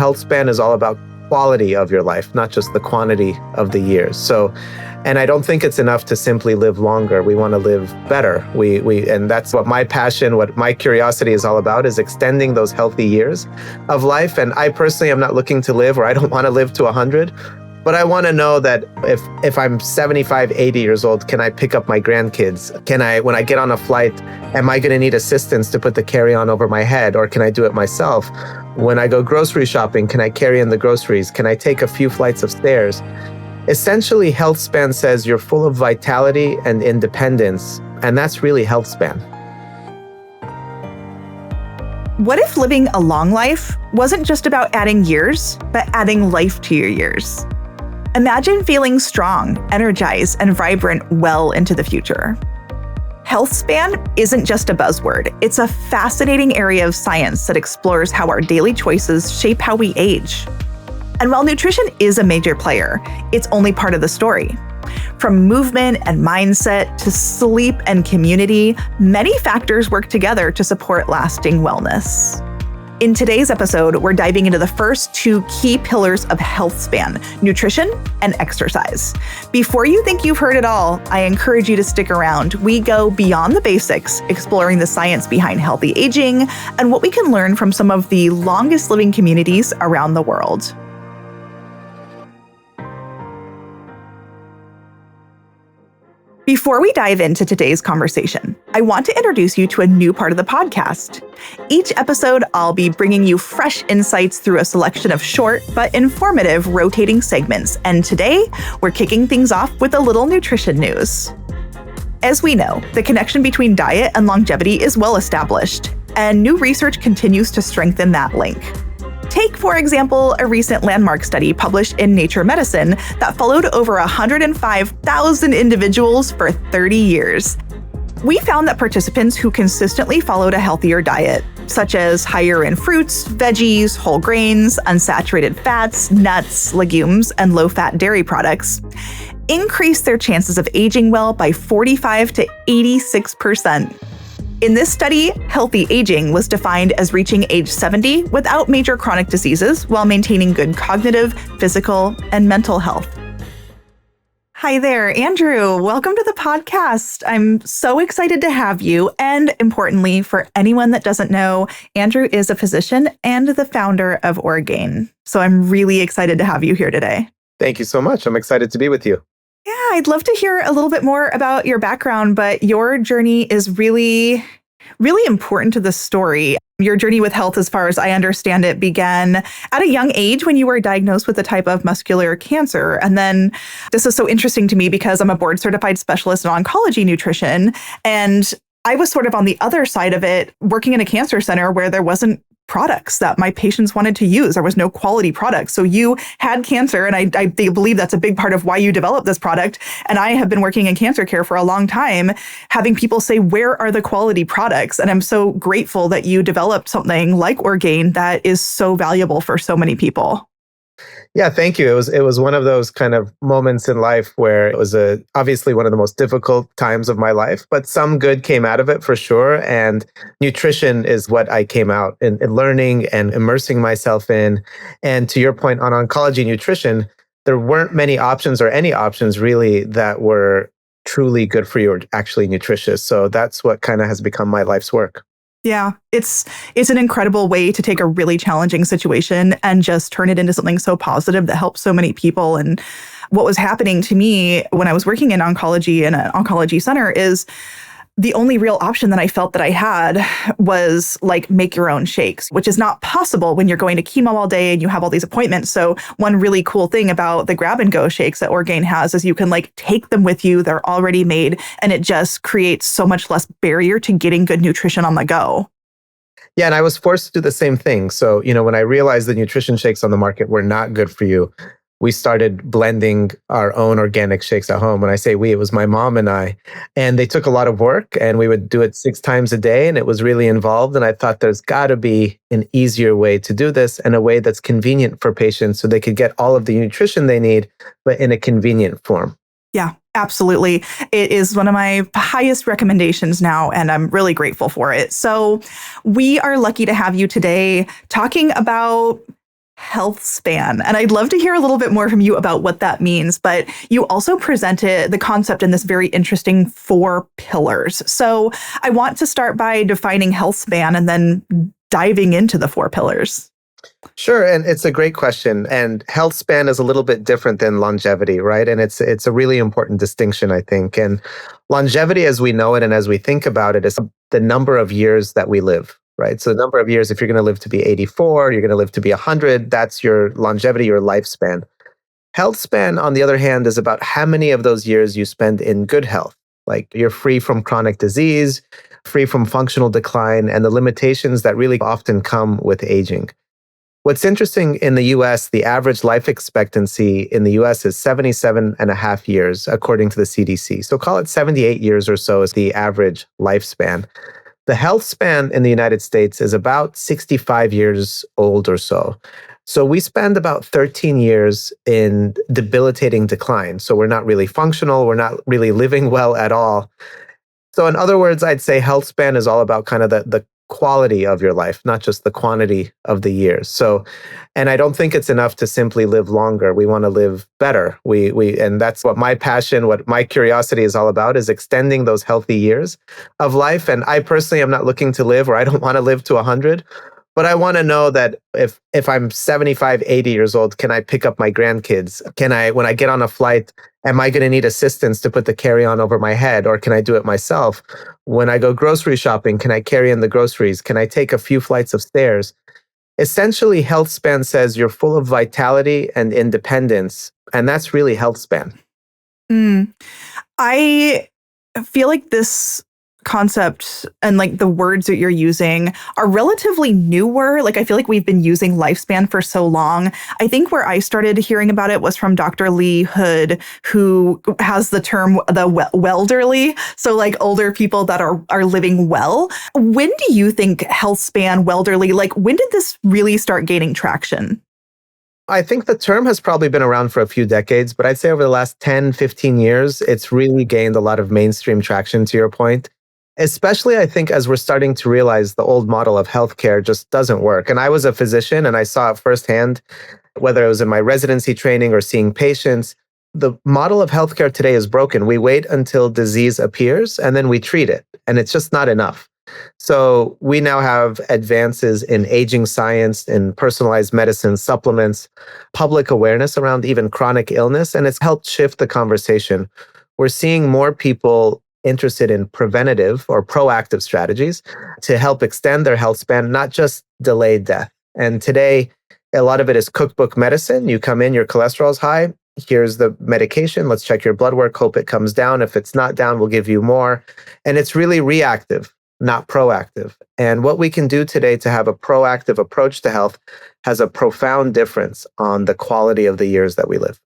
Healthspan is all about quality of your life, not just the quantity of the years. So, and I don't think it's enough to simply live longer. We want to live better. And that's what my passion, what my curiosity is all about, is extending those healthy years of life. And I personally am not looking to live, or I don't want to live to 100. But I want to know that if I'm 75, 80 years old, can I pick up my grandkids? When I get on a flight, am I going to need assistance to put the carry-on over my head, or can I do it myself? When I go grocery shopping, can I carry in the groceries? Can I take a few flights of stairs? Essentially, Healthspan says you're full of vitality and independence, and that's really Healthspan. What if living a long life wasn't just about adding years, but adding life to your years? Imagine feeling strong, energized, and vibrant well into the future. Healthspan isn't just a buzzword. It's a fascinating area of science that explores how our daily choices shape how we age. And while nutrition is a major player, it's only part of the story. From movement and mindset to sleep and community, many factors work together to support lasting wellness. In today's episode, we're diving into the first two key pillars of Healthspan: nutrition and exercise. Before you think you've heard it all, I encourage you to stick around. We go beyond the basics, exploring the science behind healthy aging and what we can learn from some of the longest living communities around the world. Before we dive into today's conversation, I want to introduce you to a new part of the podcast. Each episode, I'll be bringing you fresh insights through a selection of short but informative rotating segments. And today, we're kicking things off with a little nutrition news. As we know, the connection between diet and longevity is well established, and new research continues to strengthen that link. Take, for example, a recent landmark study published in Nature Medicine that followed over 105,000 individuals for 30 years. We found that participants who consistently followed a healthier diet, such as higher in fruits, veggies, whole grains, unsaturated fats, nuts, legumes, and low-fat dairy products, increased their chances of aging well by 45 to 86%. In this study, healthy aging was defined as reaching age 70 without major chronic diseases while maintaining good cognitive, physical, and mental health. Hi there, Andrew. Welcome to the podcast. I'm so excited to have you. And importantly, for anyone that doesn't know, Andrew is a physician and the founder of Orgain. So I'm really excited to have you here today. Thank you so much. I'm excited to be with you. Yeah, I'd love to hear a little bit more about your background, but your journey is really important to the story. Your journey with health, as far as I understand it, began at a young age when you were diagnosed with a type of muscular cancer. And then this is so interesting to me because I'm a board certified specialist in oncology nutrition. And I was sort of on the other side of it, working in a cancer center where there wasn't products that my patients wanted to use. There was no quality products. So you had cancer, and I believe that's a big part of why you developed this product. And I have been working in cancer care for a long time, having people say, where are the quality products? And I'm so grateful that you developed something like Orgain that is so valuable for so many people. Yeah, thank you. It was one of those kind of moments in life where it was obviously one of the most difficult times of my life, but some good came out of it for sure. And nutrition is what I came out in learning and immersing myself in. And to your point on oncology nutrition, there weren't many options or any options really that were truly good for you or actually nutritious. So that's what kind of has become my life's work. Yeah, it's an incredible way to take a really challenging situation and just turn it into something so positive that helps so many people. And what was happening to me when I was working in oncology in an oncology center is the only real option that I felt that I had was like make your own shakes, which is not possible when you're going to chemo all day and you have all these appointments. So one really cool thing about the grab and go shakes that Orgain has is you can like take them with you. They're already made, and it just creates so much less barrier to getting good nutrition on the go. Yeah, and I was forced to do the same thing. So, when I realized the nutrition shakes on the market were not good for you, we started blending our own organic shakes at home. When I say we, it was my mom and I. And they took a lot of work, and we would do it 6 times a day, and it was really involved. And I thought there's got to be an easier way to do this, and a way that's convenient for patients so they could get all of the nutrition they need, but in a convenient form. Yeah, absolutely. It is one of my highest recommendations now, and I'm really grateful for it. So we are lucky to have you today talking about Healthspan. And I'd love to hear a little bit more from you about what that means. But you also presented the concept in this very interesting 4 pillars. So I want to start by defining Healthspan and then diving into the 4 pillars. Sure, and it's a great question. And health span is a little bit different than longevity, right? And it's a really important distinction, I think. And longevity, as we know it and as we think about it, is the number of years that we live, right? So the number of years, if you're going to live to be 84, you're going to live to be 100, that's your longevity, your lifespan. Health span, on the other hand, is about how many of those years you spend in good health. Like you're free from chronic disease, free from functional decline, and the limitations that really often come with aging. What's interesting in the US, the average life expectancy in the US is 77 and a half years, according to the CDC. So call it 78 years or so is the average lifespan. The health span in the United States is about 65 years old or so. So we spend about 13 years in debilitating decline. So we're not really functional, we're not really living well at all. So in other words, I'd say health span is all about kind of the quality of your life, not just the quantity of the years. So, and I don't think it's enough to simply live longer. We want to live better. And that's what my passion, what my curiosity is all about, is extending those healthy years of life. And I personally am not looking to live, or I don't want to live to 100. But I want to know that if I'm 75, 80 years old, can I pick up my grandkids? When I get on a flight, am I going to need assistance to put the carry-on over my head, or can I do it myself? When I go grocery shopping, can I carry in the groceries? Can I take a few flights of stairs? Essentially, health span says you're full of vitality and independence, and that's really health span. I feel like this concept and like the words that you're using are relatively newer. Like I feel like we've been using lifespan for so long. I think where I started hearing about it was from Dr. Lee Hood, who has the term the welderly. So like older people that are living well. When do you think health span, welderly, like when did this really start gaining traction? I think the term has probably been around for a few decades, but I'd say over the last 10, 15 years, it's really gained a lot of mainstream traction, to your point. Especially, I think, as we're starting to realize the old model of healthcare just doesn't work. And I was a physician and I saw it firsthand, whether it was in my residency training or seeing patients. The model of healthcare today is broken. We wait until disease appears and then we treat it. And it's just not enough. So we now have advances in aging science, in personalized medicine, supplements, public awareness around even chronic illness, and it's helped shift the conversation. We're seeing more people interested in preventative or proactive strategies to help extend their health span, not just delay death. And today, a lot of it is cookbook medicine. You come in, your cholesterol's high. Here's the medication. Let's check your blood work. Hope it comes down. If it's not down, we'll give you more. And it's really reactive, not proactive. And what we can do today to have a proactive approach to health has a profound difference on the quality of the years that we live.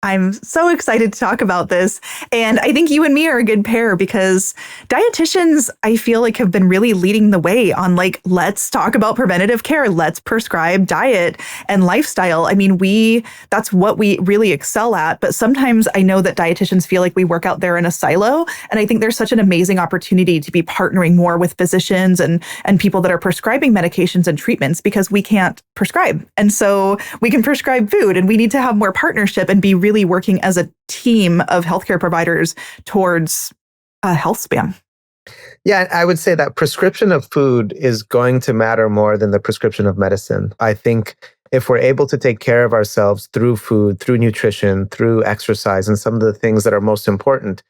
I'm so excited to talk about this. And I think you and me are a good pair because dietitians, I feel like, have been really leading the way on like, let's talk about preventative care. Let's prescribe diet and lifestyle. I mean, that's what we really excel at. But sometimes I know that dietitians feel like we work out there in a silo. And I think there's such an amazing opportunity to be partnering more with physicians and people that are prescribing medications and treatments because we can't prescribe. And so we can prescribe food and we need to have more partnership and be really working as a team of healthcare providers towards a health span. Yeah, I would say that prescription of food is going to matter more than the prescription of medicine. I think if we're able to take care of ourselves through food, through nutrition, through exercise, and some of the things that are most important,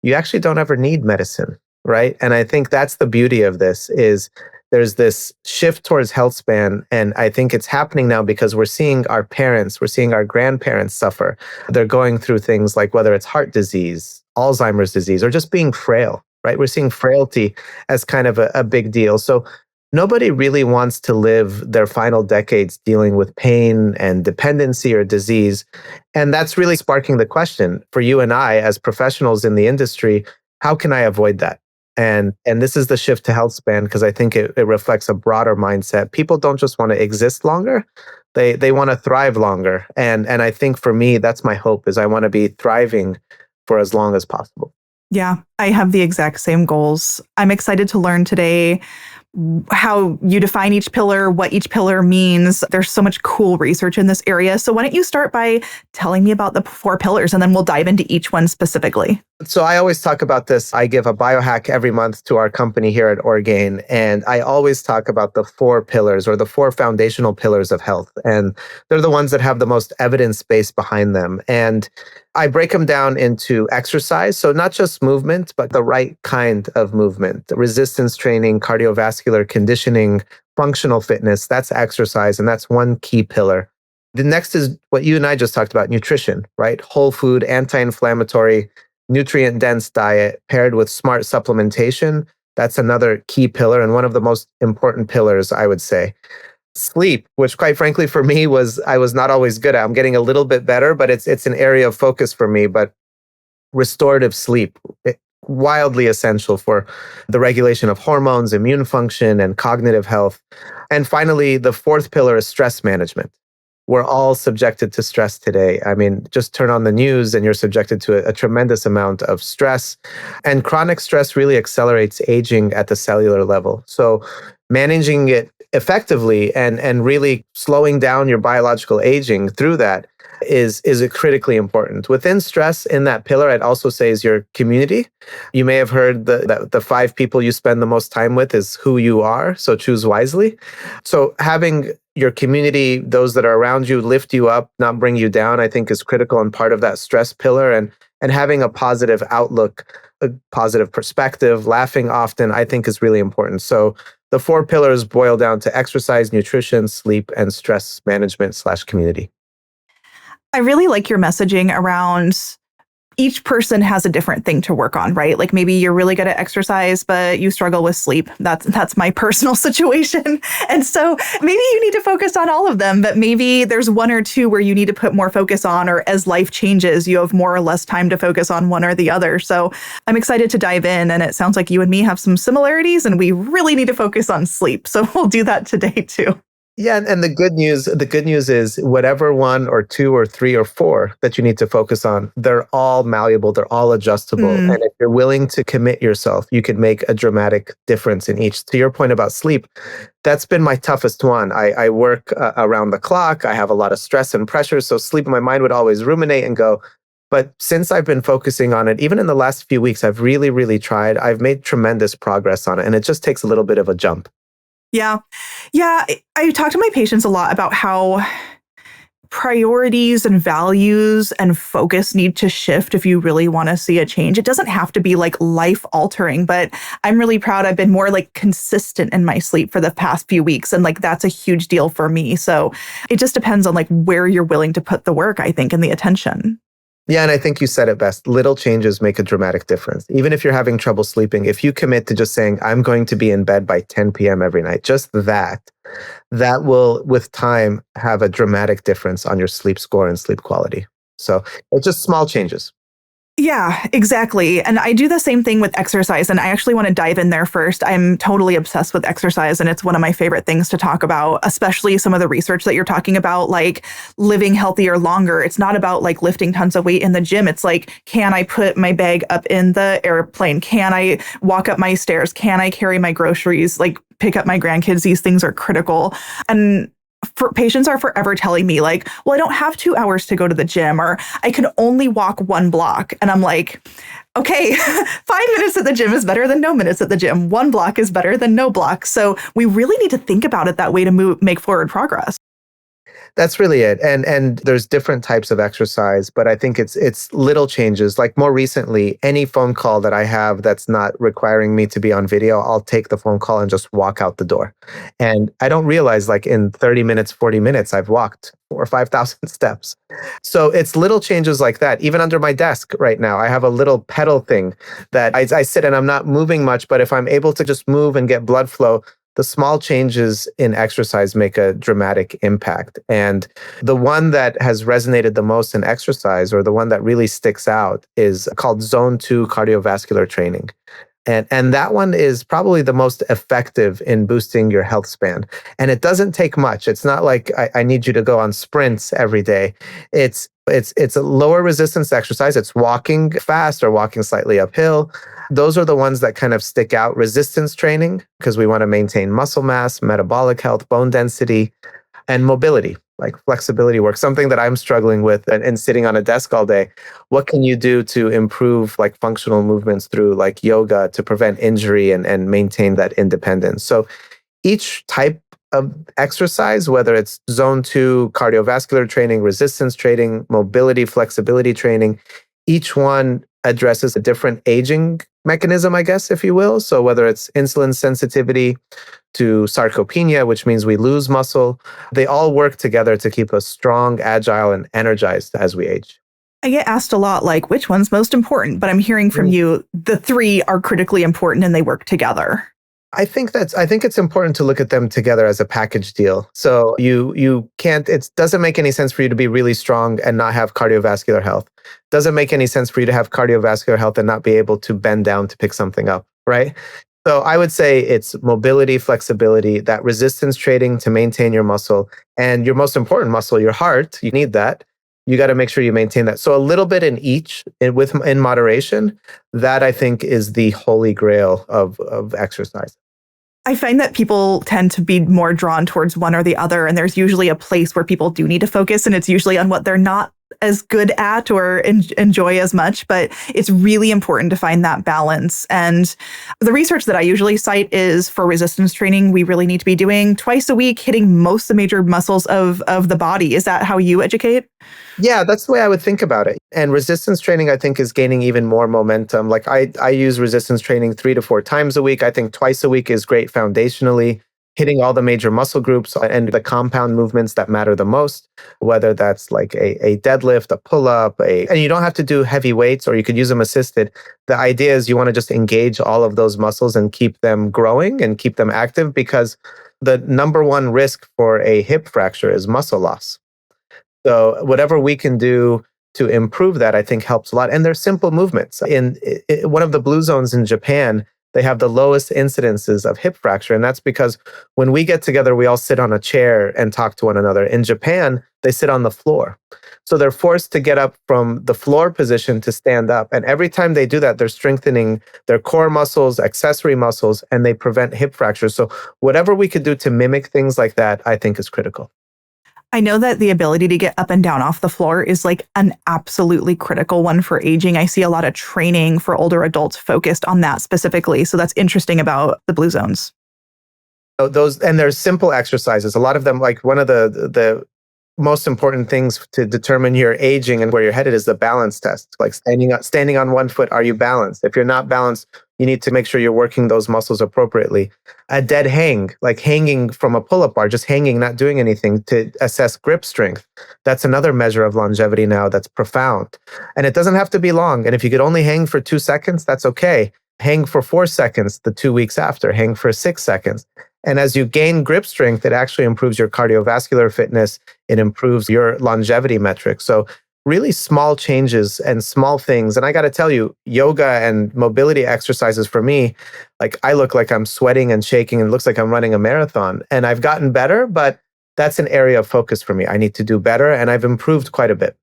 you actually don't ever need medicine, right? And I think that's the beauty of this is there's this shift towards health span. And I think it's happening now because we're seeing our parents, we're seeing our grandparents suffer. They're going through things like whether it's heart disease, Alzheimer's disease, or just being frail, right? We're seeing frailty as kind of a big deal. So nobody really wants to live their final decades dealing with pain and dependency or disease. And that's really sparking the question for you and I as professionals in the industry, how can I avoid that? And this is the shift to health span because I think it reflects a broader mindset. People don't just want to exist longer. They want to thrive longer. And I think for me, that's my hope is I want to be thriving for as long as possible. Yeah, I have the exact same goals. I'm excited to learn today how you define each pillar, what each pillar means. There's so much cool research in this area. So why don't you start by telling me about the 4 pillars, and then we'll dive into each one specifically. So I always talk about this. I give a biohack every month to our company here at Orgain, and I always talk about the 4 pillars or the 4 foundational pillars of health. And they're the ones that have the most evidence base behind them. And I break them down into exercise. So not just movement, but the right kind of movement, resistance training, cardiovascular conditioning, functional fitness. That's exercise. And that's one key pillar. The next is what you and I just talked about, nutrition, right? Whole food, anti-inflammatory, nutrient-dense diet paired with smart supplementation. That's another key pillar and one of the most important pillars, I would say. Sleep, which quite frankly for me I was not always good at. I'm getting a little bit better, but it's an area of focus for me. But restorative sleep, wildly essential for the regulation of hormones, immune function, and cognitive health. And finally, the 4th pillar is stress management. We're all subjected to stress today. I mean, just turn on the news and you're subjected to a tremendous amount of stress. And chronic stress really accelerates aging at the cellular level. So managing it effectively and really slowing down your biological aging through that is critically important. Within stress in that pillar, I'd also say is your community. You may have heard that the 5 people you spend the most time with is who you are. So choose wisely. So having your community, those that are around you, lift you up, not bring you down, I think is critical and part of that stress pillar. And having a positive outlook, a positive perspective, laughing often, I think is really important. So the 4 pillars boil down to exercise, nutrition, sleep, and stress management / community. I really like your messaging around each person has a different thing to work on, right? Like maybe you're really good at exercise, but you struggle with sleep. That's my personal situation. And so maybe you need to focus on all of them, but maybe there's 1 or 2 where you need to put more focus on, or as life changes, you have more or less time to focus on one or the other. So I'm excited to dive in, and it sounds like you and me have some similarities, and we really need to focus on sleep. So we'll do that today too. Yeah, and the good news is whatever 1 or 2 or 3 or 4 that you need to focus on, they're all malleable, they're all adjustable. And if you're willing to commit yourself, you can make a dramatic difference in each. To your point about sleep, that's been my toughest one. I work around the clock. I have a lot of stress and pressure. So sleep, my mind would always ruminate and go. But since I've been focusing on it, even in the last few weeks, I've really, really tried. I've made tremendous progress on it. And it just takes a little bit of a jump. Yeah. Yeah. I talk to my patients a lot about how priorities and values and focus need to shift if you really want to see a change. It doesn't have to be like life altering, but I'm really proud. I've been more like consistent in my sleep for the past few weeks. And like, that's a huge deal for me. So it just depends on like where you're willing to put the work, I think, and the attention. Yeah, and I think you said it best. Little changes make a dramatic difference. Even if you're having trouble sleeping, if you commit to just saying, I'm going to be in bed by 10 p.m. every night, just that will, with time, have a dramatic difference on your sleep score and sleep quality. So it's just small changes. Yeah, exactly. And I do the same thing with exercise. And I actually want to dive in there first. I'm totally obsessed with exercise, and it's one of my favorite things to talk about, especially some of the research that you're talking about, like living healthier longer. It's not about like lifting tons of weight in the gym. It's like, can I put my bag up in the airplane? Can I walk up my stairs? Can I carry my groceries? Like pick up my grandkids? These things are critical. And patients are forever telling me like, well, I don't have 2 hours to go to the gym, or I can only walk 1 block. And I'm like, okay, 5 minutes at the gym is better than no minutes at the gym. 1 block is better than no block. So we really need to think about it that way to make forward progress. That's really it. And there's different types of exercise, but I think it's little changes. Like more recently, any phone call that I have that's not requiring me to be on video, I'll take the phone call and just walk out the door. And I don't realize like in 30 minutes, 40 minutes, I've walked 4,000 or 5,000 steps. So it's little changes like that. Even under my desk right now, I have a little pedal thing that I sit and I'm not moving much, but if I'm able to just move and get blood flow, the small changes in exercise make a dramatic impact. And the one that has resonated the most in exercise, or the one that really sticks out, is called Zone 2 cardiovascular training. And that one is probably the most effective in boosting your health span. And it doesn't take much. It's not like I need you to go on sprints every day. It's It's a lower resistance exercise. It's walking fast or walking slightly uphill. Those are the ones that kind of stick out. Resistance training, because we want to maintain muscle mass, metabolic health, bone density, and mobility, like flexibility work, something that I'm struggling with and sitting on a desk all day. What can you do to improve like functional movements through like yoga to prevent injury and maintain that independence? So each type of exercise, whether it's zone 2, cardiovascular training, resistance training, mobility, flexibility training, each one addresses a different aging mechanism, I guess, if you will. So whether it's insulin sensitivity to sarcopenia, which means we lose muscle, they all work together to keep us strong, agile, and energized as we age. I get asked a lot, like, which one's most important? But I'm hearing from you, the three are critically important and they work together. I think it's important to look at them together as a package deal. So you can't, it doesn't make any sense for you to be really strong and not have cardiovascular health. Doesn't make any sense for you to have cardiovascular health and not be able to bend down to pick something up, right? So I would say it's mobility, flexibility, that resistance training to maintain your muscle, and your most important muscle, your heart. You need that. You got to make sure you maintain that. So a little bit in each, in moderation. That I think is the holy grail of exercise. I find that people tend to be more drawn towards one or the other, and there's usually a place where people do need to focus, and it's usually on what they're not as good at or enjoy as much, but it's really important to find that balance. And the research that I usually cite is for resistance training, we really need to be doing twice a week, hitting most of the major muscles of the body. Is that how you educate? Yeah, that's the way I would think about it. And resistance training, I think, is gaining even more momentum. Like I use resistance training 3 to 4 times a week. I think twice a week is great foundationally, hitting all the major muscle groups and the compound movements that matter the most, whether that's like a deadlift, a pull-up, and you don't have to do heavy weights, or you could use them assisted. The idea is you want to just engage all of those muscles and keep them growing and keep them active, because the number one risk for a hip fracture is muscle loss. So whatever we can do to improve that, I think helps a lot. And they're simple movements. In one of the blue zones in Japan, they have the lowest incidences of hip fracture. And that's because when we get together, we all sit on a chair and talk to one another. In Japan, they sit on the floor. So they're forced to get up from the floor position to stand up. And every time they do that, they're strengthening their core muscles, accessory muscles, and they prevent hip fractures. So whatever we could do to mimic things like that, I think is critical. I know that the ability to get up and down off the floor is like an absolutely critical one for aging. I see a lot of training for older adults focused on that specifically. So that's interesting about the blue zones. Those, and there's simple exercises. A lot of them, like one of the most important things to determine your aging and where you're headed is the balance test. Like standing on one foot, are you balanced? If you're not balanced, you need to make sure you're working those muscles appropriately. A dead hang, like hanging from a pull-up bar, just hanging, not doing anything, to assess grip strength. That's another measure of longevity now that's profound. And it doesn't have to be long. And if you could only hang for 2 seconds, that's okay. Hang for 4 seconds the 2 weeks after, hang for 6 seconds. And as you gain grip strength, it actually improves your cardiovascular fitness. It improves your longevity metrics. So really small changes and small things. And I got to tell you, yoga and mobility exercises for me, like I look like I'm sweating and shaking and it looks like I'm running a marathon. And I've gotten better, but that's an area of focus for me. I need to do better, and I've improved quite a bit.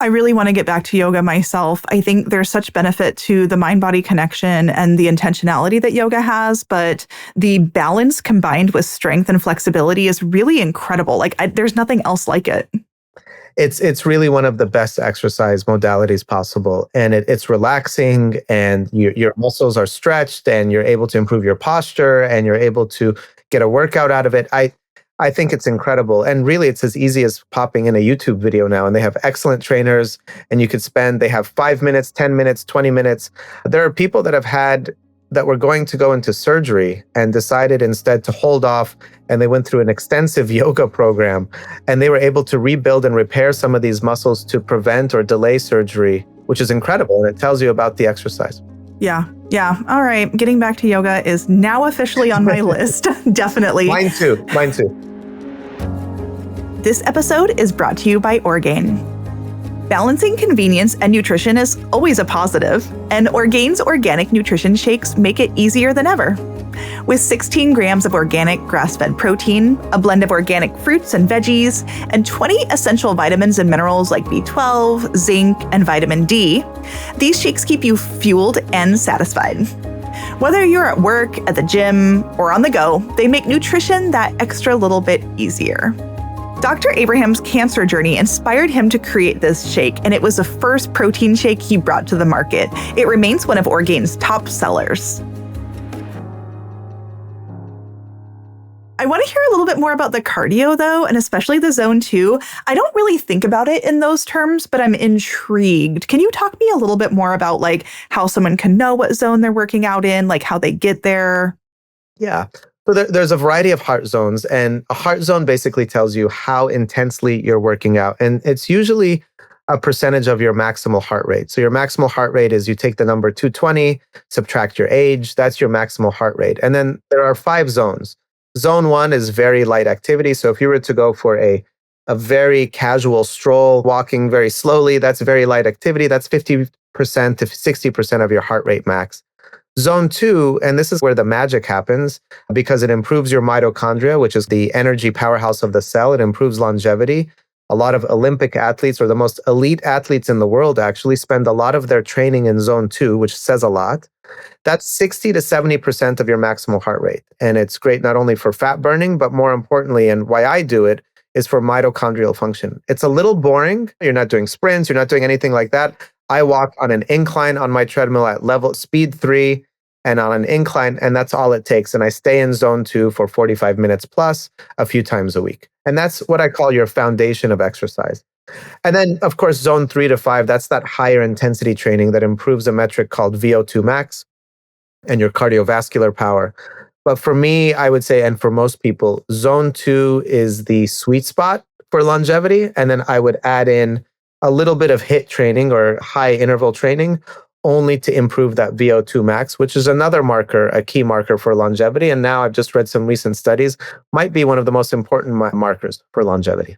I really want to get back to yoga myself. I think there's such benefit to the mind-body connection and the intentionality that yoga has, but the balance combined with strength and flexibility is really incredible. Like there's nothing else like it. It's really one of the best exercise modalities possible, and it's relaxing, and your muscles are stretched, and you're able to improve your posture, and you're able to get a workout out of it. I think it's incredible. And really, it's as easy as popping in a YouTube video now, and they have excellent trainers, and they have 5 minutes, 10 minutes, 20 minutes. There are people that were going to go into surgery and decided instead to hold off, and they went through an extensive yoga program, and they were able to rebuild and repair some of these muscles to prevent or delay surgery, which is incredible. And it tells you about the exercise. Yeah. All right. Getting back to yoga is now officially on my list. Definitely. Mine too. This episode is brought to you by Orgain. Balancing convenience and nutrition is always a positive, and Orgain's organic nutrition shakes make it easier than ever. With 16 grams of organic grass-fed protein, a blend of organic fruits and veggies, and 20 essential vitamins and minerals like B12, zinc, and vitamin D, these shakes keep you fueled and satisfied. Whether you're at work, at the gym, or on the go, they make nutrition that extra little bit easier. Dr. Abraham's cancer journey inspired him to create this shake, and it was the first protein shake he brought to the market. It remains one of Orgain's top sellers. I want to hear a little bit more about the cardio, though, and especially the zone 2. I don't really think about it in those terms, but I'm intrigued. Can you talk me a little bit more about like how someone can know what zone they're working out in, like how they get there? Yeah. So there's a variety of heart zones, and a heart zone basically tells you how intensely you're working out. And it's usually a percentage of your maximal heart rate. So your maximal heart rate is you take the number 220, subtract your age, that's your maximal heart rate. And then there are 5 zones. Zone 1 is very light activity. So if you were to go for a very casual stroll, walking very slowly, that's very light activity. That's 50% to 60% of your heart rate max. Zone 2, and this is where the magic happens because it improves your mitochondria, which is the energy powerhouse of the cell. It improves longevity. A lot of Olympic athletes or the most elite athletes in the world actually spend a lot of their training in zone 2, which says a lot. That's 60 to 70% of your maximal heart rate. And it's great not only for fat burning, but more importantly, and why I do it, is for mitochondrial function. It's a little boring. You're not doing sprints. You're not doing anything like that. I walk on an incline on my treadmill at level speed 3 and on an incline, and that's all it takes. And I stay in zone 2 for 45 minutes plus a few times a week. And that's what I call your foundation of exercise. And then, of course, zone 3 to 5, that's that higher intensity training that improves a metric called VO2 max and your cardiovascular power. But for me, I would say, and for most people, zone 2 is the sweet spot for longevity. And then I would add in a little bit of HIIT training or high interval training only to improve that VO2 max, which is another marker, a key marker for longevity. And now I've just read some recent studies, might be one of the most important markers for longevity.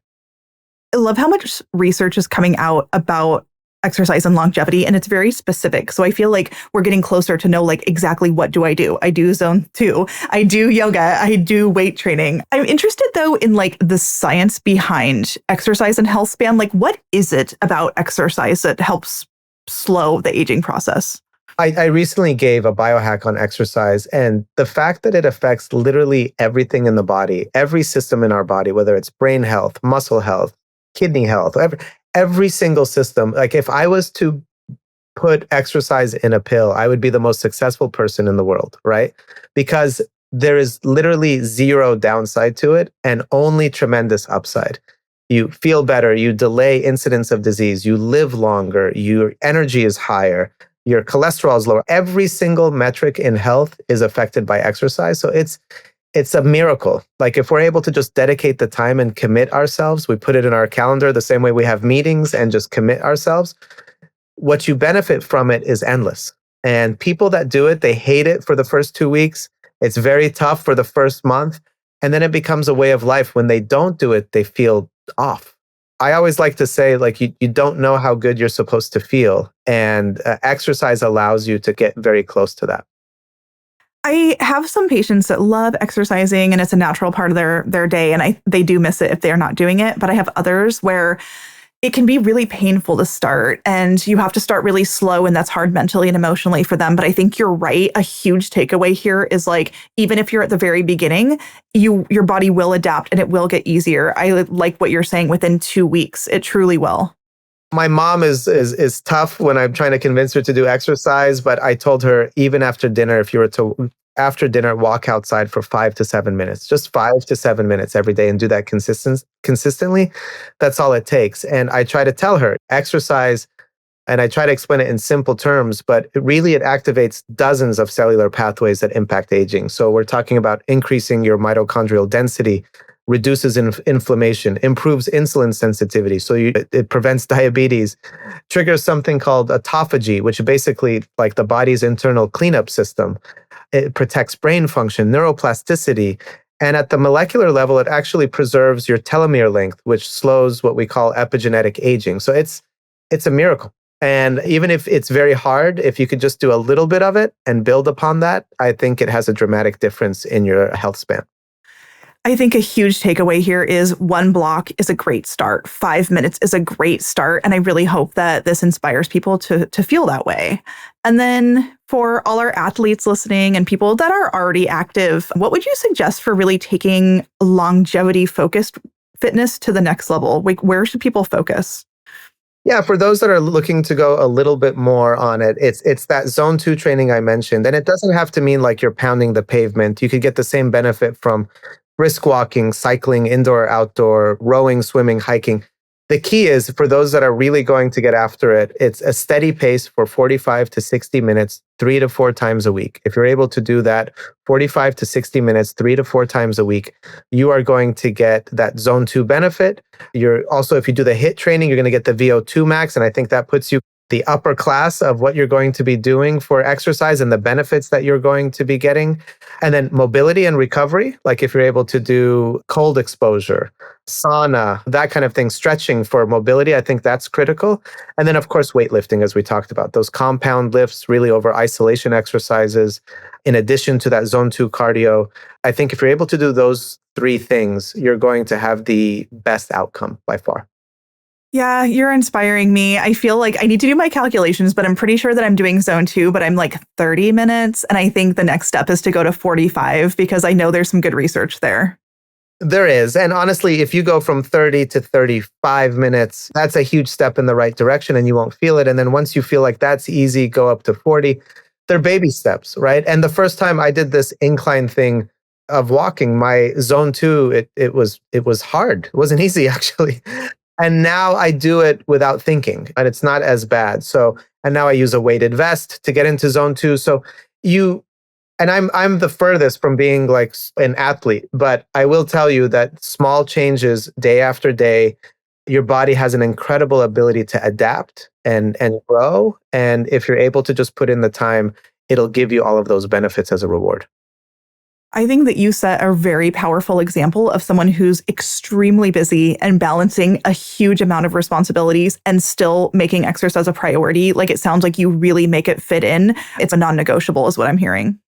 I love how much research is coming out about exercise and longevity, and it's very specific. So I feel like we're getting closer to know like exactly what do. I do zone 2, I do yoga, I do weight training. I'm interested though in like the science behind exercise and health span. Like what is it about exercise that helps slow the aging process? I recently gave a biohack on exercise, and the fact that it affects literally everything in the body, every system in our body, whether it's brain health, muscle health, kidney health, every single system. Like if I was to put exercise in a pill, I would be the most successful person in the world, right? Because there is literally zero downside to it and only tremendous upside. You feel better, you delay incidence of disease, you live longer, your energy is higher, your cholesterol is lower. Every single metric in health is affected by exercise. So it's a miracle. Like if we're able to just dedicate the time and commit ourselves, we put it in our calendar the same way we have meetings and just commit ourselves, what you benefit from it is endless. And people that do it, they hate it for the first 2 weeks. It's very tough for the first month. And then it becomes a way of life. When they don't do it, they feel off. I always like to say, like, you don't know how good you're supposed to feel. And exercise allows you to get very close to that. I have some patients that love exercising and it's a natural part of their day, and they do miss it if they're not doing it. But I have others where it can be really painful to start and you have to start really slow, and that's hard mentally and emotionally for them. But I think you're right. A huge takeaway here is like, even if you're at the very beginning, your body will adapt and it will get easier. I like what you're saying, within 2 weeks, it truly will. My mom is tough when I'm trying to convince her to do exercise, but I told her even after dinner, if you were to after dinner walk outside for 5 to 7 minutes, just 5 to 7 minutes every day, and do that consistently, that's all it takes. And I try to tell her exercise, and I try to explain it in simple terms, but it activates dozens of cellular pathways that impact aging. So we're talking about increasing your mitochondrial density, reduces inflammation, improves insulin sensitivity. So it prevents diabetes, triggers something called autophagy, which is basically like the body's internal cleanup system. It protects brain function, neuroplasticity. And at the molecular level, it actually preserves your telomere length, which slows what we call epigenetic aging. So it's a miracle. And even if it's very hard, if you could just do a little bit of it and build upon that, I think it has a dramatic difference in your health span. I think a huge takeaway here is one block is a great start. 5 minutes is a great start. And I really hope that this inspires people to feel that way. And then for all our athletes listening and people that are already active, what would you suggest for really taking longevity focused fitness to the next level? Like, where should people focus? Yeah, for those that are looking to go a little bit more on it, it's that zone 2 training I mentioned. And it doesn't have to mean like you're pounding the pavement. You could get the same benefit from brisk walking, cycling, indoor, outdoor, rowing, swimming, hiking. The key is for those that are really going to get after it, it's a steady pace for 45 to 60 minutes, 3 to 4 times a week. If you're able to do that 45 to 60 minutes, 3 to 4 times a week, you are going to get that zone 2 benefit. You're also, if you do the HIIT training, you're going to get the VO2 max. And I think that puts you the upper class of what you're going to be doing for exercise and the benefits that you're going to be getting. And then mobility and recovery, like if you're able to do cold exposure, sauna, that kind of thing, stretching for mobility, I think that's critical. And then, of course, weightlifting, as we talked about, those compound lifts, really over isolation exercises, in addition to that zone 2 cardio. I think if you're able to do those 3 things, you're going to have the best outcome by far. Yeah, you're inspiring me. I feel like I need to do my calculations, but I'm pretty sure that I'm doing zone 2, but I'm like 30 minutes. And I think the next step is to go to 45 because I know there's some good research there. There is. And honestly, if you go from 30 to 35 minutes, that's a huge step in the right direction and you won't feel it. And then once you feel like that's easy, go up to 40. They're baby steps, right? And the first time I did this incline thing of walking, my zone 2, it was hard. It wasn't easy actually. And now I do it without thinking and it's not as bad. So, and now I use a weighted vest to get into zone 2. So and I'm the furthest from being like an athlete, but I will tell you that small changes day after day, your body has an incredible ability to adapt and grow. And if you're able to just put in the time, it'll give you all of those benefits as a reward. I think that you set a very powerful example of someone who's extremely busy and balancing a huge amount of responsibilities and still making exercise a priority. Like it sounds like you really make it fit in. It's a non-negotiable is what I'm hearing.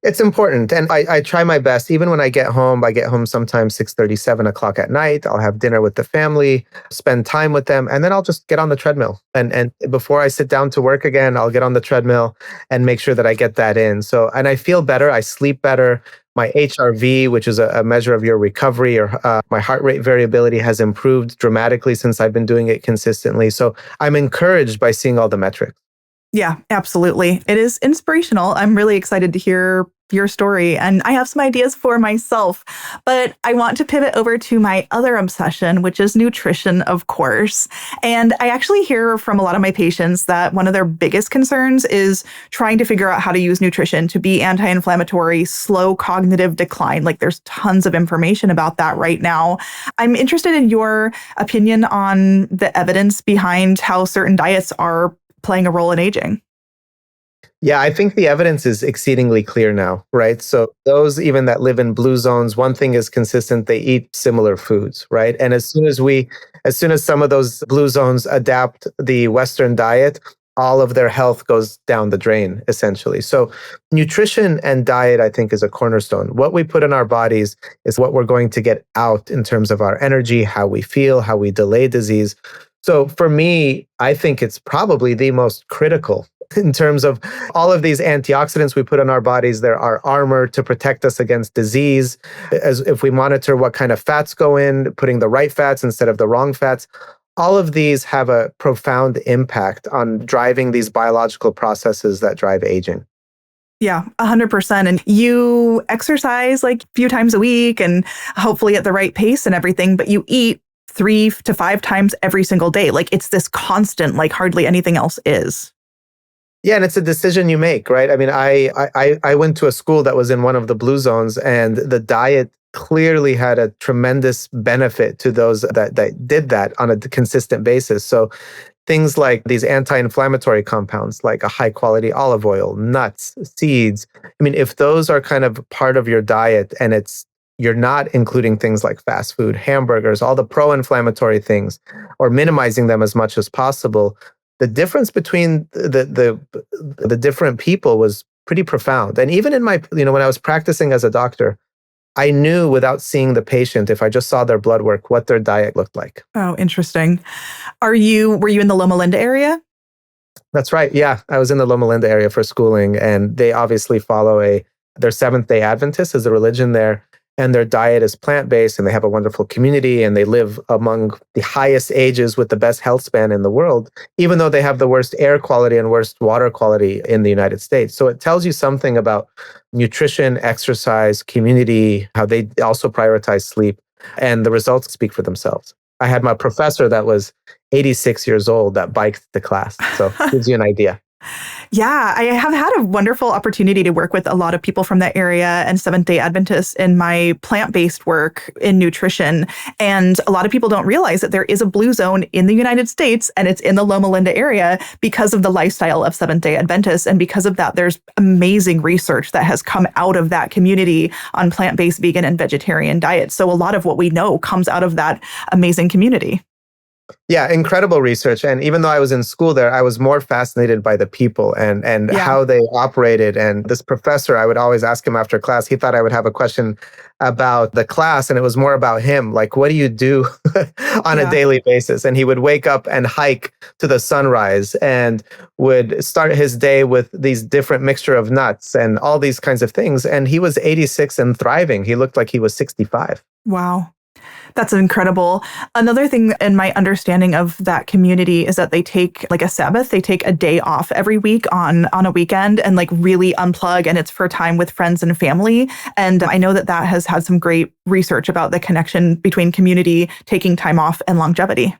It's important. And I try my best. Even when I get home sometimes 6:30, 7 o'clock at night. I'll have dinner with the family, spend time with them, and then I'll just get on the treadmill. And before I sit down to work again, I'll get on the treadmill and make sure that I get that in. So, and I feel better. I sleep better. My HRV, which is a measure of your recovery, or my heart rate variability has improved dramatically since I've been doing it consistently. So I'm encouraged by seeing all the metrics. Yeah, absolutely. It is inspirational. I'm really excited to hear your story and I have some ideas for myself, but I want to pivot over to my other obsession, which is nutrition, of course. And I actually hear from a lot of my patients that one of their biggest concerns is trying to figure out how to use nutrition to be anti-inflammatory, slow cognitive decline. Like there's tons of information about that right now. I'm interested in your opinion on the evidence behind how certain diets are playing a role in aging. Yeah, I think the evidence is exceedingly clear now, right? So those even that live in blue zones, one thing is consistent, they eat similar foods, right? And as soon as some of those blue zones adapt the Western diet, all of their health goes down the drain, essentially. So nutrition and diet, I think, is a cornerstone. What we put in our bodies is what we're going to get out in terms of our energy, how we feel, how we delay disease. So for me, I think it's probably the most critical in terms of all of these antioxidants we put on our bodies. There are armor to protect us against disease. As if we monitor what kind of fats go in, putting the right fats instead of the wrong fats, all of these have a profound impact on driving these biological processes that drive aging. Yeah, 100%. And you exercise like a few times a week and hopefully at the right pace and everything, but you eat 3 to 5 times every single day. Like it's this constant, like hardly anything else is. Yeah, and it's a decision you make, right? I mean, I went to a school that was in one of the blue zones, and the diet clearly had a tremendous benefit to those that did that on a consistent basis. So things like these anti-inflammatory compounds, like a high quality olive oil, nuts, seeds. I mean, if those are kind of part of your diet and you're not including things like fast food, hamburgers, all the pro-inflammatory things, or minimizing them as much as possible, the difference between the different people was pretty profound. And even in my, when I was practicing as a doctor, I knew without seeing the patient, if I just saw their blood work, what their diet looked like. Oh, interesting. Were you in the Loma Linda area? That's right. Yeah. I was in the Loma Linda area for schooling, and they obviously follow they're Seventh-day Adventists is a religion there, and their diet is plant-based, and they have a wonderful community, and they live among the highest ages with the best health span in the world, even though they have the worst air quality and worst water quality in the United States. So it tells you something about nutrition, exercise, community, how they also prioritize sleep, and the results speak for themselves. I had my professor that was 86 years old that biked to class. So it gives you an idea. Yeah, I have had a wonderful opportunity to work with a lot of people from that area and Seventh-day Adventists in my plant-based work in nutrition. And a lot of people don't realize that there is a blue zone in the United States, and it's in the Loma Linda area because of the lifestyle of Seventh-day Adventists. And because of that, there's amazing research that has come out of that community on plant-based, vegan, and vegetarian diets. So a lot of what we know comes out of that amazing community. Yeah, incredible research. And even though I was in school there, I was more fascinated by the people and how they operated. And this professor, I would always ask him after class, he thought I would have a question about the class, and it was more about him. Like, what do you do on a daily basis? And he would wake up and hike to the sunrise and would start his day with these different mixture of nuts and all these kinds of things. And he was 86 and thriving. He looked like he was 65. Wow. That's incredible. Another thing in my understanding of that community is that they take like a Sabbath, they take a day off every week on a weekend and like really unplug, and it's for time with friends and family. And I know that that has had some great research about the connection between community, taking time off, and longevity.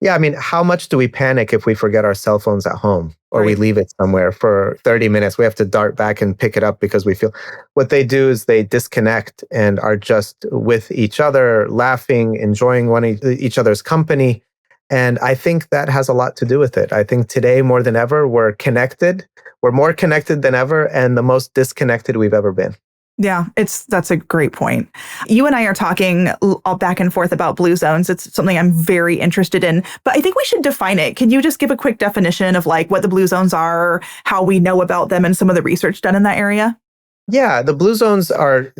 Yeah, I mean, how much do we panic if we forget our cell phones at home or we Right. leave it somewhere for 30 minutes? We have to dart back and pick it up because we feel what they do is they disconnect and are just with each other, laughing, enjoying each other's company. And I think that has a lot to do with it. I think today more than ever, we're connected. We're more connected than ever and the most disconnected we've ever been. Yeah, that's a great point. You and I are talking all back and forth about blue zones. It's something I'm very interested in, but I think we should define it. Can you just give a quick definition of like what the blue zones are, how we know about them, and some of the research done in that area? Yeah, the blue zones are,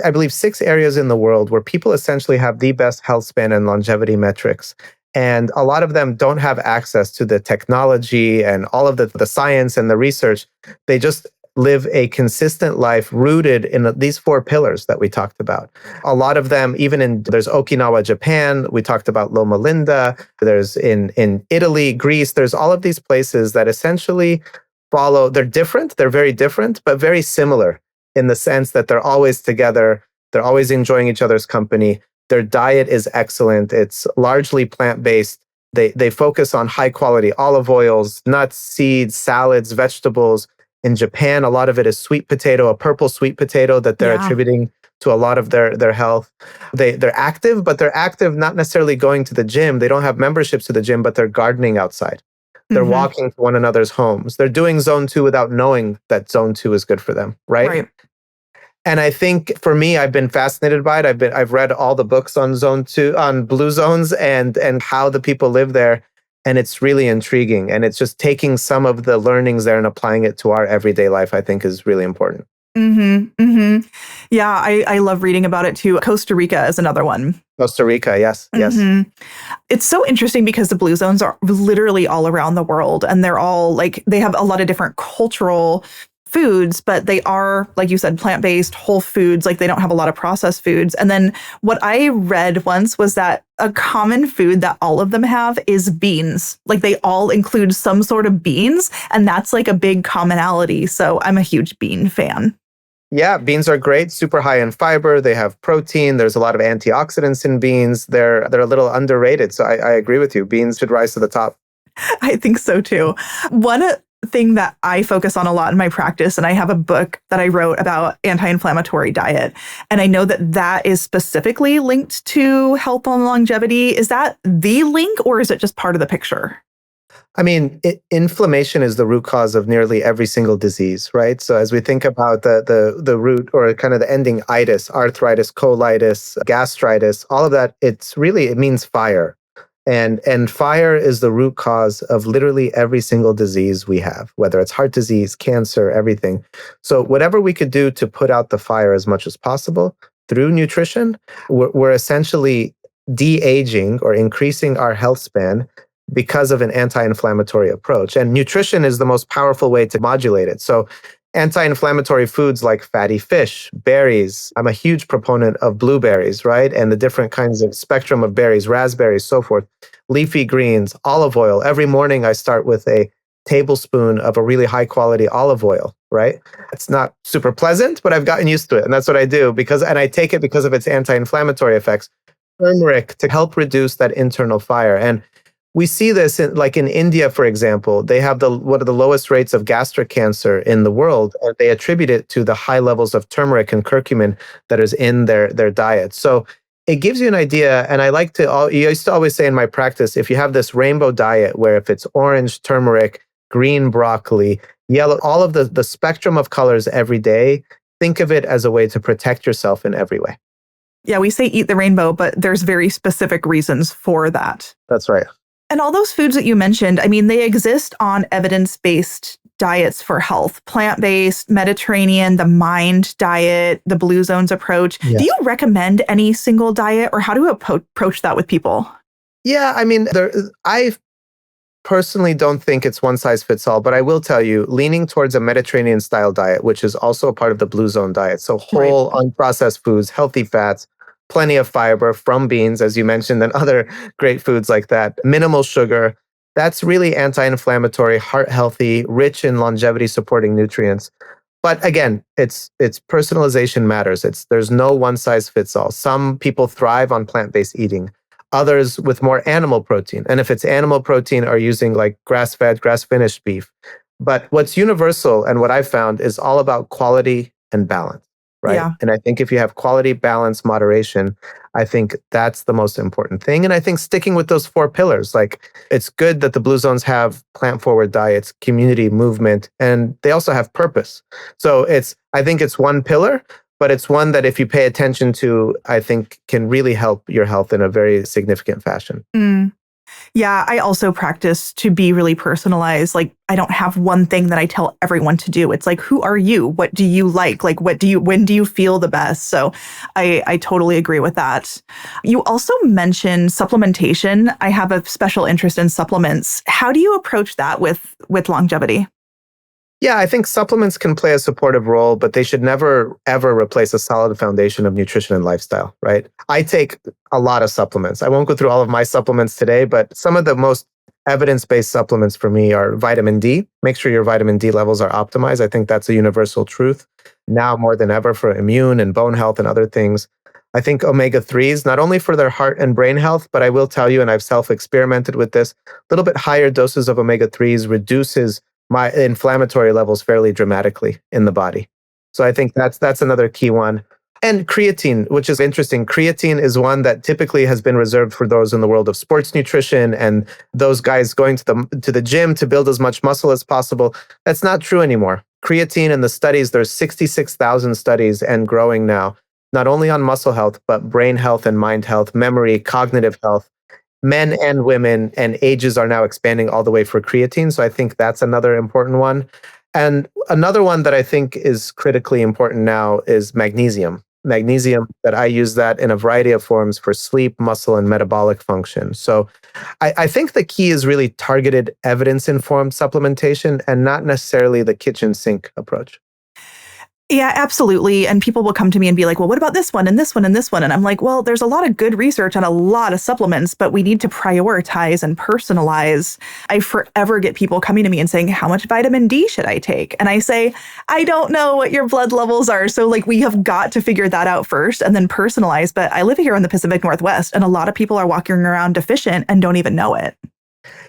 I believe, 6 areas in the world where people essentially have the best health span and longevity metrics. And a lot of them don't have access to the technology and all of the science and the research. They just live a consistent life rooted in these 4 pillars that we talked about. A lot of them, there's Okinawa, Japan. We talked about Loma Linda. There's in Italy, Greece. There's all of these places that essentially they're different. They're very different, but very similar in the sense that they're always together. They're always enjoying each other's company. Their diet is excellent. It's largely plant-based. They focus on high quality olive oils, nuts, seeds, salads, vegetables. In Japan, a lot of it is sweet potato, a purple sweet potato that they're attributing to a lot of their health. They're active, but they're active not necessarily going to the gym. They don't have memberships to the gym, but they're gardening outside. They're walking to one another's homes. They're doing zone 2 without knowing that zone 2 is good for them, right? Right. And I think for me, I've been fascinated by it. I've read all the books on zone 2, on blue zones and how the people live there. And it's really intriguing. And it's just taking some of the learnings there and applying it to our everyday life, I think is really important. Yeah, I love reading about it too. Costa Rica is another one. Costa Rica, yes, yes. It's so interesting because the blue zones are literally all around the world, and they're all like, they have a lot of different cultural foods, but they are, like you said, plant-based, whole foods. Like they don't have a lot of processed foods. And then what I read once was that a common food that all of them have is beans. Like they all include some sort of beans, and that's like a big commonality. So I'm a huge bean fan. Yeah, beans are great, super high in fiber. They have protein. There's a lot of antioxidants in beans. They're a little underrated. So I agree with you. Beans should rise to the top. I think so too. One thing that I focus on a lot in my practice, and I have a book that I wrote about anti-inflammatory diet, and I know that that is specifically linked to health and longevity. Is that the link, or is it just part of the picture? I mean, inflammation is the root cause of nearly every single disease, right? So as we think about the root or kind of the ending itis, arthritis, colitis, gastritis, all of that, it means fire. And fire is the root cause of literally every single disease we have, whether it's heart disease, cancer, everything. So whatever we could do to put out the fire as much as possible through nutrition, we're essentially de-aging or increasing our health span because of an anti-inflammatory approach. And nutrition is the most powerful way to modulate it. So anti-inflammatory foods like fatty fish, berries. I'm a huge proponent of blueberries, right? And the different kinds of spectrum of berries, raspberries, so forth, leafy greens, olive oil. Every morning I start with a tablespoon of a really high quality olive oil, right? It's not super pleasant, but I've gotten used to it. And that's what I do and I take it because of its anti-inflammatory effects. Turmeric to help reduce that internal fire. And we see this in India, for example. They have one of the lowest rates of gastric cancer in the world, and they attribute it to the high levels of turmeric and curcumin that is in their diet. So it gives you an idea. And you used to always say in my practice, if you have this rainbow diet where if it's orange turmeric, green broccoli, yellow, all of the spectrum of colors every day, think of it as a way to protect yourself in every way. Yeah, we say eat the rainbow, but there's very specific reasons for that. That's right. And all those foods that you mentioned, I mean, they exist on evidence-based diets for health, plant-based, Mediterranean, the MIND diet, the Blue Zones approach. Yeah. Do you recommend any single diet, or how do you approach that with people? Yeah, I mean, I personally don't think it's one size fits all, but I will tell you, leaning towards a Mediterranean style diet, which is also a part of the Blue Zone diet. So whole, unprocessed foods, healthy fats, plenty of fiber from beans, as you mentioned, and other great foods like that, minimal sugar. That's really anti-inflammatory, heart healthy, rich in longevity supporting nutrients. But again, it's personalization matters. There's no one size fits all. Some people thrive on plant-based eating. Others with more animal protein. And if it's animal protein, are using like grass-fed, grass-finished beef. But what's universal and what I've found is all about quality and balance, right? Yeah. And I think if you have quality, balance, moderation, I think that's the most important thing. And I think sticking with those 4 pillars, like it's good that the Blue Zones have plant-forward diets, community movement, and they also have purpose. So I think it's one pillar, but it's one that if you pay attention to, I think can really help your health in a very significant fashion. Yeah, I also practice to be really personalized. Like, I don't have one thing that I tell everyone to do. It's like, who are you? What do you like? Like, when do you feel the best? So I totally agree with that. You also mentioned supplementation. I have a special interest in supplements. How do you approach that with longevity? Yeah, I think supplements can play a supportive role, but they should never, ever replace a solid foundation of nutrition and lifestyle, right? I take a lot of supplements. I won't go through all of my supplements today, but some of the most evidence-based supplements for me are vitamin D. Make sure your vitamin D levels are optimized. I think that's a universal truth now more than ever for immune and bone health and other things. I think omega-3s, not only for their heart and brain health, but I will tell you, and I've self-experimented with this, a little bit higher doses of omega-3s reduces my inflammatory levels fairly dramatically in the body. So I think that's another key one. And creatine, which is interesting. Creatine is one that typically has been reserved for those in the world of sports nutrition and those guys going to the gym to build as much muscle as possible. That's not true anymore. Creatine and the studies, there's 66,000 studies and growing now, not only on muscle health, but brain health and mind health, memory, cognitive health. Men and women and ages are now expanding all the way for creatine. So I think that's another important one. And another one that I think is critically important now is magnesium. Magnesium, that I use that in a variety of forms for sleep, muscle, and metabolic function. So I think the key is really targeted evidence-informed supplementation and not necessarily the kitchen sink approach. Yeah, absolutely. And people will come to me and be like, well, what about this one and this one and this one? And I'm like, well, there's a lot of good research on a lot of supplements, but we need to prioritize and personalize. I forever get people coming to me and saying, how much vitamin D should I take? And I say, I don't know what your blood levels are. So like, we have got to figure that out first and then personalize. But I live here in the Pacific Northwest, and a lot of people are walking around deficient and don't even know it.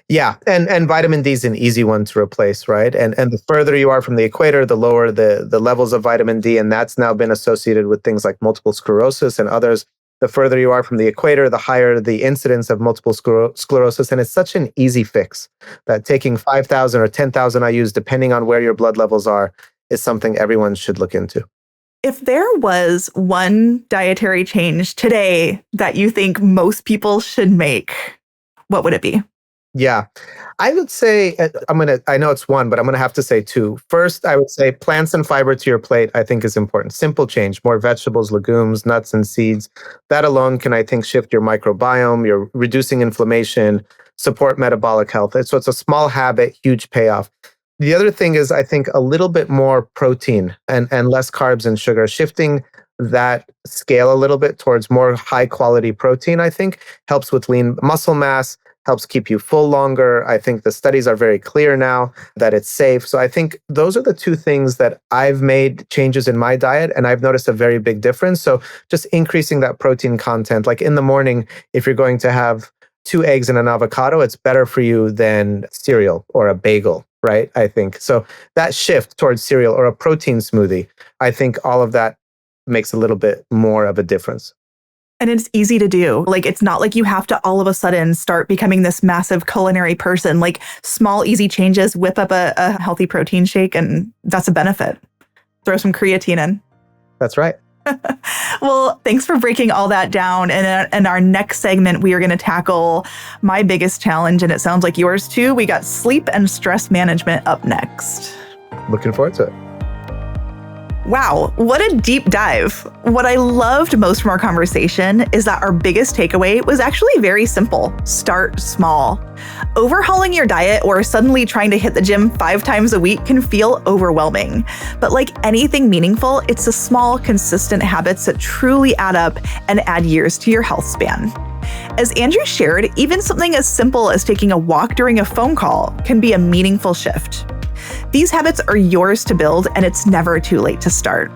Yeah, and vitamin D is an easy one to replace, right? And the further you are from the equator, the lower the levels of vitamin D, and that's now been associated with things like multiple sclerosis and others. The further you are from the equator, the higher the incidence of multiple sclerosis, and it's such an easy fix that taking 5,000 or 10,000 IUs, depending on where your blood levels are, is something everyone should look into. If there was one dietary change today that you think most people should make, what would it be? Yeah, I would say I know it's one, but I'm going to have to say two. First, I would say plants and fiber to your plate, I think is important. Simple change, more vegetables, legumes, nuts, and seeds. That alone can, I think, shift your microbiome, you're reducing inflammation, support metabolic health. So it's a small habit, huge payoff. The other thing is, I think, a little bit more protein and less carbs and sugar. Shifting that scale a little bit towards more high quality protein, I think, helps with lean muscle mass, helps keep you full longer. I think the studies are very clear now that it's safe. So I think those are the two things that I've made changes in my diet, and I've noticed a very big difference. So just increasing that protein content, like in the morning, if you're going to have 2 eggs and an avocado, it's better for you than cereal or a bagel, right? I think. So that shift towards cereal or a protein smoothie, I think all of that makes a little bit more of a difference. And it's easy to do. Like, it's not like you have to all of a sudden start becoming this massive culinary person. Like, small, easy changes, whip up a healthy protein shake, and that's a benefit. Throw some creatine in. That's right. Well, thanks for breaking all that down. And in our next segment, we are going to tackle my biggest challenge, and it sounds like yours too. We got sleep and stress management up next. Looking forward to it. Wow, what a deep dive. What I loved most from our conversation is that our biggest takeaway was actually very simple. Start small. Overhauling your diet or suddenly trying to hit the gym 5 times a week can feel overwhelming. But like anything meaningful, it's the small, consistent habits that truly add up and add years to your health span. As Andrew shared, even something as simple as taking a walk during a phone call can be a meaningful shift. These habits are yours to build, and it's never too late to start.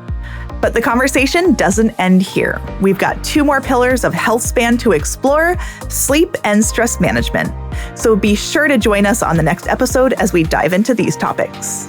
But the conversation doesn't end here. We've got 2 more pillars of Healthspan to explore: sleep and stress management. So be sure to join us on the next episode as we dive into these topics.